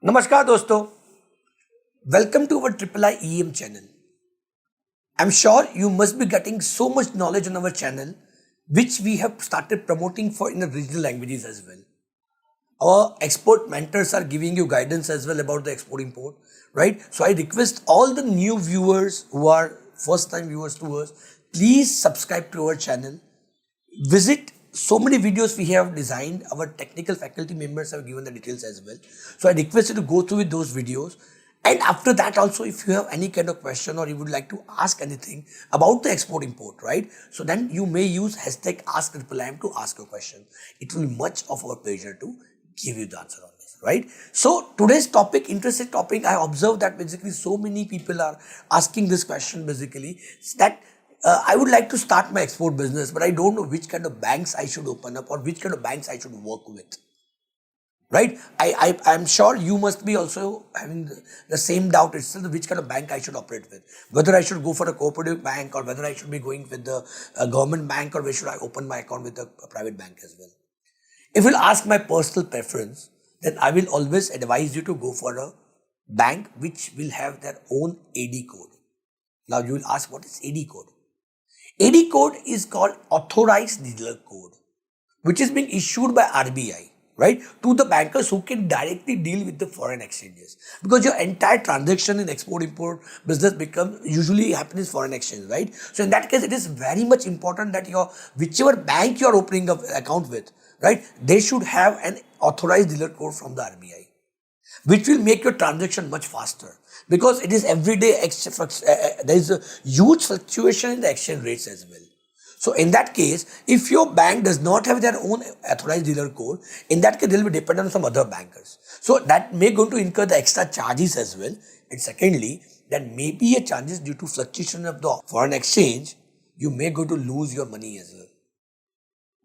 नमस्कार दोस्तों, welcome to our Triple I EM channel. I'm sure you must be getting so much knowledge on our channel, which we have started promoting for in the regional languages as well. Our export mentors are giving you guidance as well about the export import, right? So I request all the new viewers who are first time viewers to us, please subscribe to our channel. Visit so many videos we have designed. Our technical faculty members have given the details as well. So I request you to go through with those videos. And after that also, if you have any kind of question or you would like to ask anything about the export import, right? So then you may use hashtag #AskRippleIM to ask your question. It will be much of our pleasure to give you the answer on this, right? So today's topic, interesting topic, I observed that basically so many people are asking this question basically that I would like to start my export business, but I don't know which kind of banks I should open up or which kind of banks I should work with. Right? I'm sure you must be also having the same doubt itself, which kind of bank I should operate with. Whether I should go for a cooperative bank or whether I should be going with the government bank or where should I open my account with a private bank as well. If you'll ask my personal preference, then I will always advise you to go for a bank which will have their own AD code. Now you will ask, what is AD code? AD code is called Authorized Dealer Code, which is being issued by RBI, right, to the bankers who can directly deal with the foreign exchanges. Because your entire transaction in export-import business usually happens in foreign exchange, right? So in that case, it is very much important that whichever bank you are opening an account with, right, they should have an authorized dealer code from the RBI, which will make your transaction much faster. Because it is everyday, there is a huge fluctuation in the exchange rates as well. So in that case, if your bank does not have their own authorized dealer code, in that case, they will be dependent on some other bankers. So that may going to incur the extra charges as well. And secondly, there may be a chances due to fluctuation of the foreign exchange, you may going to lose your money as well.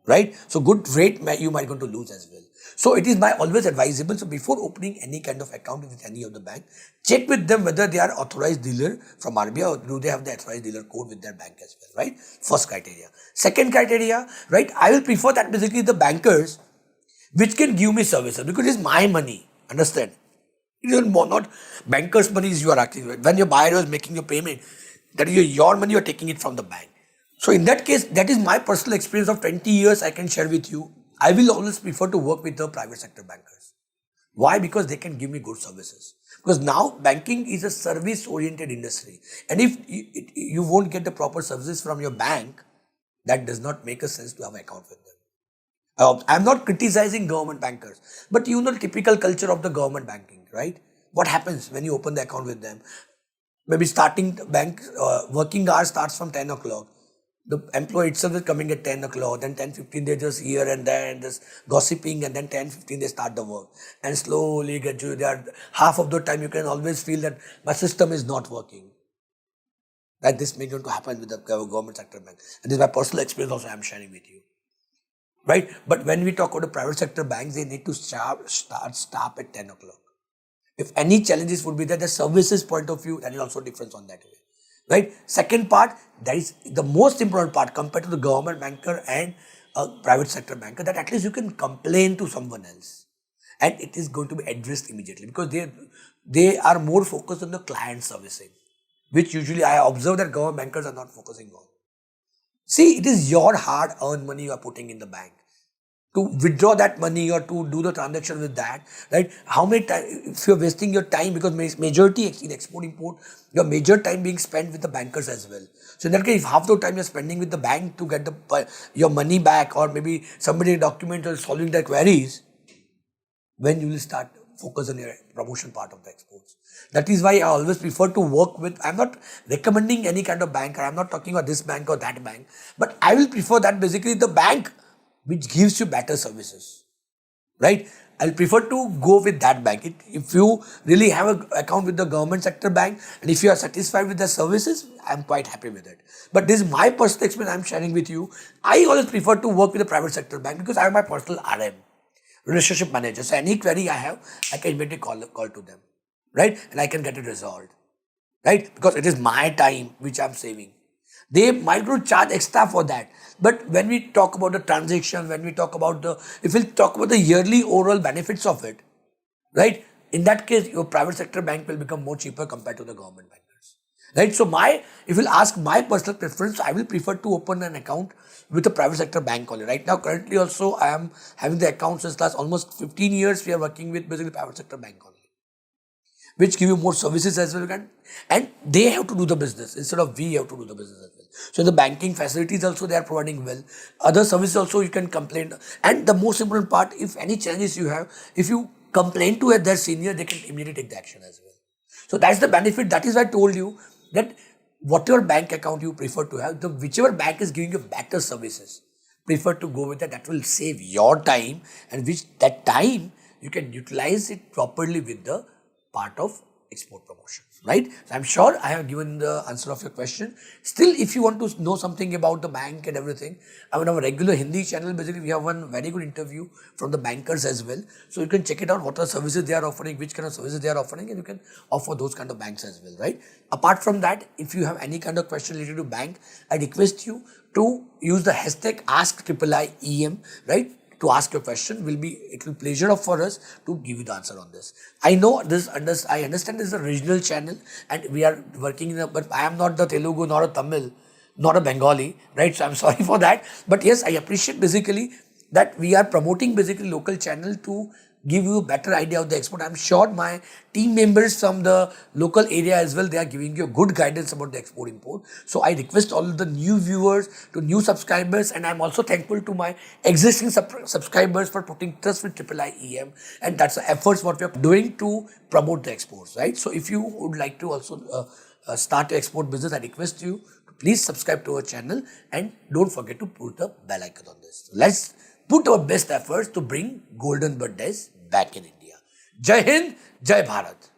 Right? So good rate you might going to lose as well. So it is always advisable. So before opening any kind of account with any of the bank, check with them whether they are authorized dealer from RBI or do they have the authorized dealer code with their bank as well, right? First criteria. Second criteria, right? I will prefer that basically the bankers which can give me services because it's my money. Understand? It is not bankers' money you are acting with. When your buyer is making your payment, that is your money, you are taking it from the bank. So in that case, that is my personal experience of 20 years I can share with you. I will always prefer to work with the private sector bankers. Why? Because they can give me good services. Because now banking is a service-oriented industry. And if you won't get the proper services from your bank, that does not make a sense to have an account with them. I'm not criticizing government bankers, but you know the typical culture of the government banking, right? What happens when you open the account with them? Maybe starting bank working hours starts from 10 o'clock. The employee itself is coming at 10 o'clock, then 10:15 they just here and there and just gossiping, and then 10:15 they start the work. And slowly get you there. Half of the time you can always feel that my system is not working. That this may not happen with the government sector bank. And this is my personal experience also I am sharing with you. Right? But when we talk about the private sector banks, they need to start at 10 o'clock. If any challenges would be there, the services point of view, that is also different on that way. Right? Second part, that is the most important part compared to the government banker and a private sector banker, that at least you can complain to someone else. And it is going to be addressed immediately because they are more focused on the client servicing, which usually I observe that government bankers are not focusing on. See, it is your hard-earned money you are putting in the bank. To withdraw that money or to do the transaction with that, right? How many time, if you're wasting your time, because majority in export-import, your major time being spent with the bankers as well. So in that case, if half the time you're spending with the bank to get your money back, or maybe somebody document or solving their queries, when you will start focus on your promotion part of the exports. That is why I always prefer to work with, I'm not recommending any kind of bank, or I'm not talking about this bank or that bank, but I will prefer that basically the bank which gives you better services, right? I'll prefer to go with that bank. If you really have an account with the government sector bank and if you are satisfied with the services, I'm quite happy with it. But this is my personal experience I'm sharing with you. I always prefer to work with the private sector bank because I have my personal RM, relationship manager. So any query I have, I can immediately call to them, right? And I can get it resolved, right? Because it is my time which I'm saving. They might not charge extra for that. But when we talk about the transaction, when we talk about if we talk about the yearly overall benefits of it, right? in that case, your private sector bank will become more cheaper compared to the government bankers. Right? So if you'll ask my personal preference, I will prefer to open an account with a private sector bank only. Right now, currently also, I am having the account since last almost 15 years. We are working with basically private sector bank only, which give you more services as well. And they have to do the business instead of we have to do the business as well. So the banking facilities also they are providing well. Other services also you can complain. And the most important part, if any challenges you have, if you complain to their senior, they can immediately take the action as well. So that's the benefit. That is why I told you that whatever bank account you prefer to have, whichever bank is giving you better services, prefer to go with that. That will save your time, and which that time you can utilize it properly with the part of export promotion, right? So I'm sure I have given the answer of your question. Still, if you want to know something about the bank and everything, I mean, our regular Hindi channel, basically we have one very good interview from the bankers as well. So you can check it out, what are services they are offering, which kind of services they are offering, and you can offer those kind of banks as well, right? Apart from that, if you have any kind of question related to bank, I request you to use the hashtag #AskIIEM, right? To ask your question. It will pleasure for us to give you the answer on this. I know this, I understand this is a regional channel and we are working but I am not the Telugu, nor a Tamil, nor a Bengali, right? So I'm sorry for that. But yes, I appreciate basically that we are promoting basically local channel to give you a better idea of the export. I'm sure my team members from the local area as well, they are giving you good guidance about the export import. So I request all the new viewers to new subscribers, and I'm also thankful to my existing subscribers for putting trust with IIIEM, and that's the efforts what we are doing to promote the exports, right? So if you would like to also start your export business, I request you to please subscribe to our channel and don't forget to put the bell icon on this. So let's put our best efforts to bring golden birthdays back in India. Jai Hind, Jai Bharat.